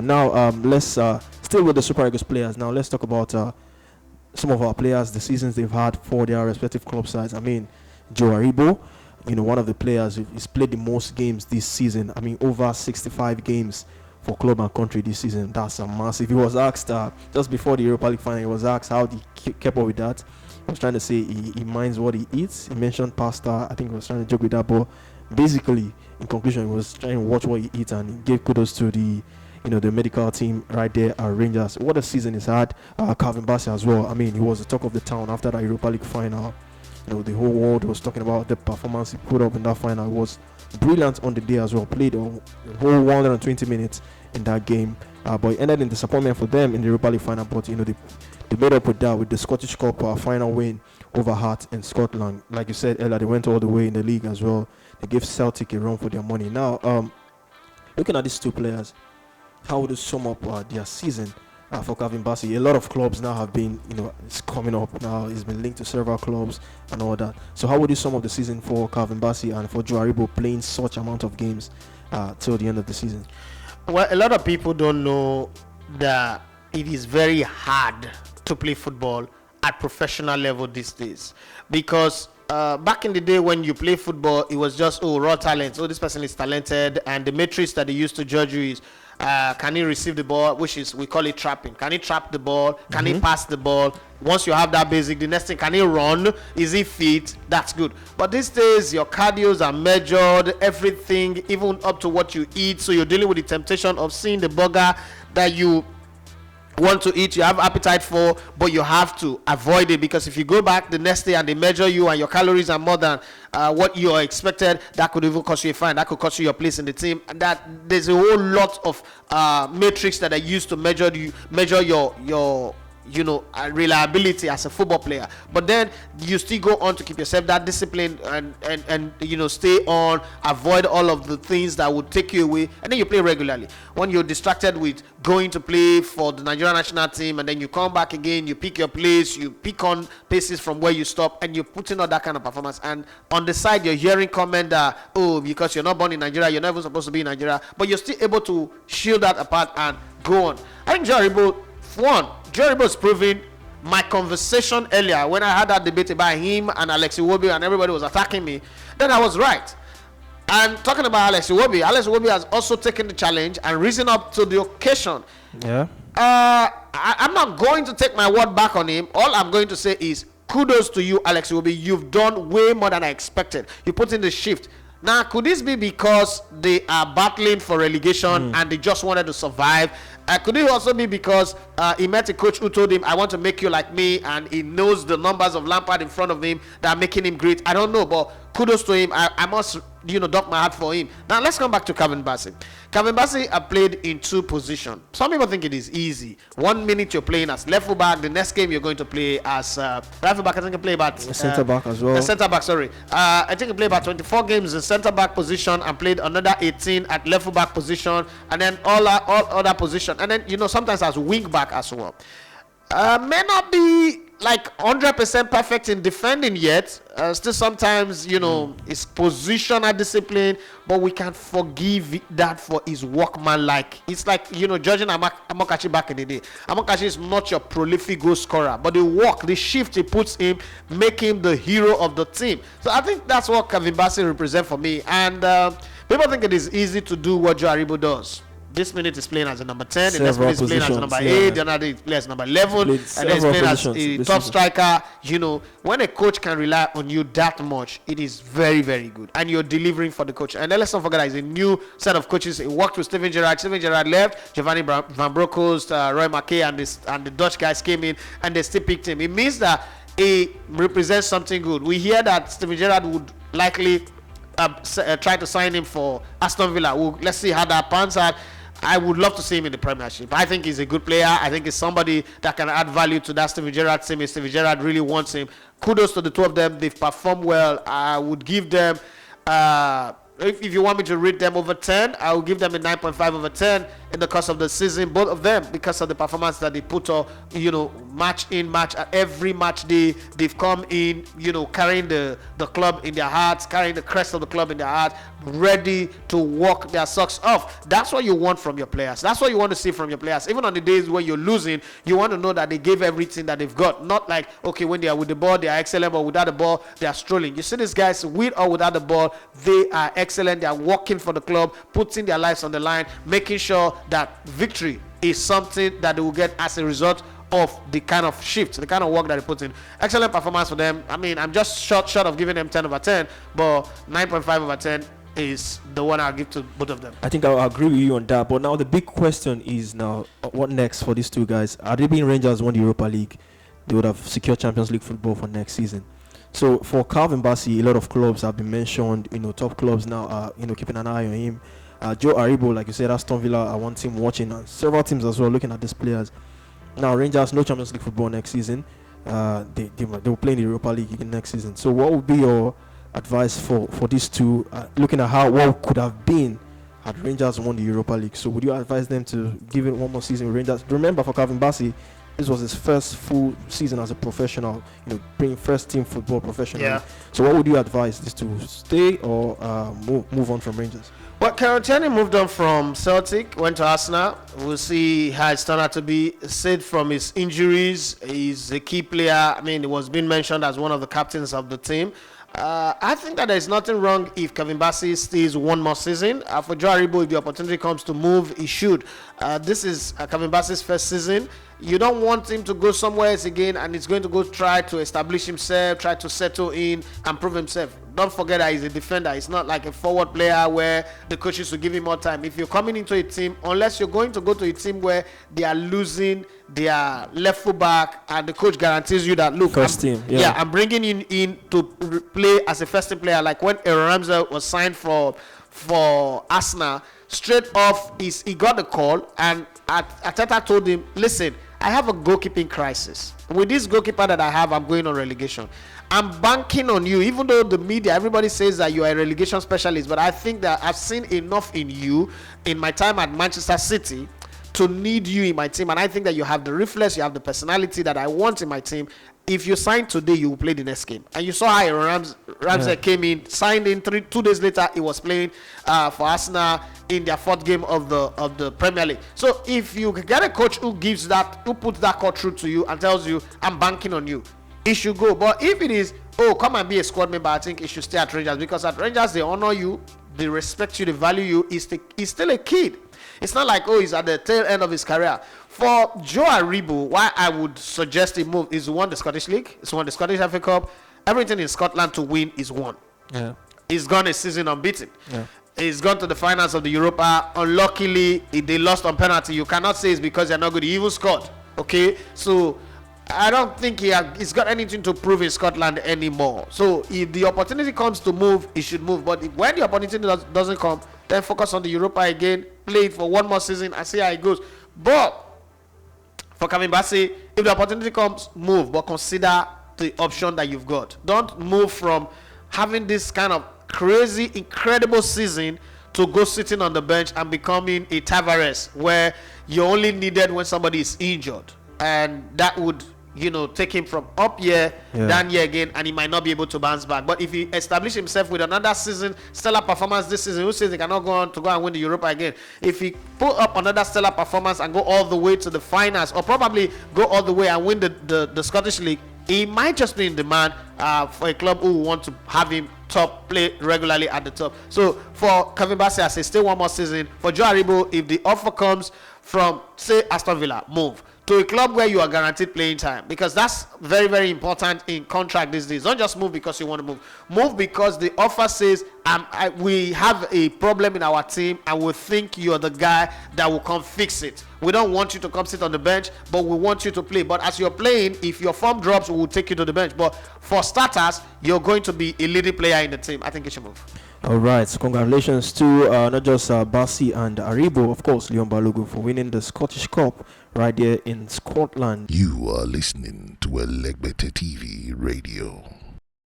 Now, let's still with the Super Eagles players. Now, let's talk about some of our players, the seasons they've had for their respective club sides. I mean, Joe Aribo, one of the players who's played the most games this season. I mean, over 65 games for club and country this season. That's a massive. He was asked just before the Europa League final, he was asked how he kept up with that. He was trying to say he minds what he eats. He mentioned pasta. I think he was trying to joke with that, but basically, in conclusion, he was trying to watch what he eats, and he gave kudos to the medical team right there at Rangers. What a season he's had. Calvin Bassey as well. I mean, he was the talk of the town after that Europa League final. The whole world was talking about the performance he put up in that final. It was brilliant on the day as well. Played a whole 120 minutes in that game. But it ended in disappointment for them in the Europa League final. But, they made up with that with the Scottish Cup final win over Hearts in Scotland. Like you said earlier, they went all the way in the league as well. They gave Celtic a run for their money. Now, looking at these two players, how would you sum up their season for Calvin Bassey? A lot of clubs now have been, it's coming up now. He's been linked to several clubs and all that. So how would you sum up the season for Calvin Bassey and for Joe Aribo playing such amount of games till the end of the season? Well, a lot of people don't know that it is very hard to play football at professional level these days, because back in the day when you play football, it was just raw talent. This person is talented, and the matrix that they used to judge you is can he receive the ball, which is, we call it trapping. Can he trap the ball? Can he pass the ball? Once you have that basic, the next thing, can he run? Is he fit? That's good. But these days, your cardios are measured, everything, even up to what you eat. So you're dealing with the temptation of seeing the burger that you want to eat, you have appetite for, but you have to avoid it, because if you go back the next day and they measure you and your calories are more than what you are expected, that could even cost you a fine. That could cost you your place in the team. And that there's a whole lot of metrics that are used to measure your reliability as a football player. But then you still go on to keep yourself that discipline and stay on, avoid all of the things that would take you away, and then you play regularly. When you're distracted with going to play for the Nigerian national team, and then you come back again, you pick your place, you pick on paces from where you stop, and you put in all that kind of performance. And on the side, you're hearing comment that, because you're not born in Nigeria, you're not even supposed to be in Nigeria, but you're still able to shield that apart and go on. I think Joe Aribo is proving my conversation earlier when I had that debate about him and Alex Iwobi and everybody was attacking me. Then I was right. And talking about Alex Iwobi has also taken the challenge and risen up to the occasion. Yeah. I'm not going to take my word back on him. All I'm going to say is kudos to you, Alex Iwobi. You've done way more than I expected. You put in the shift. Now, could this be because they are battling for relegation and they just wanted to survive? Could it also be because he met a coach who told him, I want to make you like me, and he knows the numbers of Lampard in front of him that are making him great? I don't know, but kudos to him. I must, dock my heart for him. Now, let's come back to Calvin Bassey. Calvin Bassey played in two positions. Some people think it is easy. 1 minute you're playing as left full back. The next game you're going to play as right full back. I think you play about centre back as well. Centre back, sorry. I think you played about 24 games in centre back position and played another 18 at left full back position, and then all other position. And then sometimes as wing back as well. May not be like 100% perfect in defending yet. Still sometimes his positional discipline, but we can forgive that for his workmanlike. It's like judging Amokachi back in the day. Amokachi is not your prolific goal scorer, but the shift he puts in make him the hero of the team. So I think that's what Calvin Bassey represents for me. And people think it is easy to do what Joe Aribo does. This minute is playing as a number 10, the next minute is playing as a number 8, the other day is playing as number 11, and then he's playing as a top striker. When a coach can rely on you that much, it is very, very good. And you're delivering for the coach. And then let's not forget that he's a new set of coaches. He worked with Steven Gerrard. Steven Gerrard left. Giovanni Van Bronckhorst, Roy Mackay, and the Dutch guys came in, and they still picked him. It means that he represents something good. We hear that Steven Gerrard would likely try to sign him for Aston Villa. Let's see how that pans out. I would love to see him in the Premiership. I think he's a good player. I think he's somebody that can add value to that Steven Gerrard team. If Steven Gerrard really wants him, kudos to the two of them. They've performed well. I would give them if you want me to rate them over 10, I will give them a 9.5 over 10 in the course of the season, both of them, because of the performance that they put on, match in, match at every match day. They've come in, carrying the club in their hearts, carrying the crest of the club in their heart, ready to walk their socks off. That's what you want from your players. That's what you want to see from your players. Even on the days when you're losing, you want to know that they gave everything that they've got. Not like, okay, when they are with the ball, they are excellent, but without the ball, they are strolling. You see these guys with or without the ball, they are excellent. They are working for the club, putting their lives on the line, making sure that victory is something that they will get as a result of the kind of shift, the kind of work that they put in. Excellent performance for them. I mean, I'm just short of giving them 10 over 10, but 9.5 over 10 is the one I'll give to both of them. I think I'll agree with you on that. But now the big question is now, what next for these two guys? Are they being Rangers won the Europa League? They would have secured Champions League football for next season. So for Calvin Bassey, a lot of clubs have been mentioned. Top clubs now are keeping an eye on him. Joe Aribo, like you said, Aston Villa are one team watching, and several teams as well looking at these players. Now Rangers, no Champions League football next season. They will play in the Europa League next season. So what would be your advice for these two, looking at what could have been had Rangers won the Europa League? So would you advise them to give it one more season with Rangers? Remember, for Calvin Bassey, this was his first full season as a professional, playing first team football professionally. Yeah. So what would you advise, this to stay or move on from Rangers? Well, Kieran moved on from Celtic, went to Arsenal. We'll see how it's turned out to be. Saved from his injuries, he's a key player. I mean, it was being mentioned as one of the captains of the team. I think that there's nothing wrong if Kevin Bassey stays one more season. For Joe Aribo, if the opportunity comes to move, he should. This is Kevin Bassey's first season. You don't want him to go somewhere else again, and he's going to go try to establish himself, try to settle in and prove himself. Don't forget that he's a defender. It's not like a forward player where the coaches will give him more time. If you're coming into a team, unless you're going to go to a team where they are losing their left full back and the coach guarantees you that, look, first team, I'm bringing you in to play as a first team player. Like when Aaron Ramsey was signed for Arsenal, straight off he got the call, and Arteta told him, listen, I have a goalkeeping crisis. With this goalkeeper that I have, I'm going on relegation. I'm banking on you, even though the media, everybody says that you are a relegation specialist, but I think that I've seen enough in you in my time at Manchester City to need you in my team, and I think that you have the reflex, you have the personality that I want in my team. If you sign today, you will play the next game. And you saw how Ramsey came in, signed in 2 days later, he was playing for Arsenal in their 4th game of the Premier League. So if you get a coach who puts that call through to you and tells you, I'm banking on you, it should go. But if it is, come and be a squad member, I think it should stay at Rangers, because at Rangers they honor you, they respect you, they value you. He's still a kid. It's not like, he's at the tail end of his career. For Joe Aribo, why I would suggest a move is, won the Scottish League, he's won the Scottish FA Cup. Everything in Scotland to win is won. Yeah. He's gone a season unbeaten. Yeah. He's gone to the finals of the Europa. Unluckily, they lost on penalty. You cannot say it's because they're not good. He even scored. Okay? So I don't think he's got anything to prove in Scotland anymore. So if the opportunity comes to move, he should move. But when the opportunity doesn't come, then focus on the Europa again, play it for one more season and see how it goes. But for Kevin Bassey, if the opportunity comes, move, but consider the option that you've got. Don't move from having this kind of crazy, incredible season to go sitting on the bench and becoming a Tavares, where you're only needed when somebody is injured, and that would take him from up here down here again, and he might not be able to bounce back. But if he establish himself with another season, stellar performance this season, who says he cannot go on to go and win the Europa again? If he put up another stellar performance and go all the way to the finals, or probably go all the way and win the Scottish League, he might just be in demand for a club who want to have him play regularly at the top. So for Kevin Bassey, I say stay one more season. For Joe Aribo, if the offer comes from, say, Aston Villa, move to a club where you are guaranteed playing time, because that's very, very important in contract these days. Don't just move because you want to move. Move because the offer says, we have a problem in our team and we think you're the guy that will come fix it. We don't want you to come sit on the bench, but we want you to play. But as you're playing, if your form drops, we will take you to the bench. But for starters, you're going to be a leading player in the team. I think you should move. All right, so congratulations to not just Bassey and Aribo, of course, Leon Balogun, for winning the Scottish Cup right there in Scotland. You are listening to Elegbete TV Radio.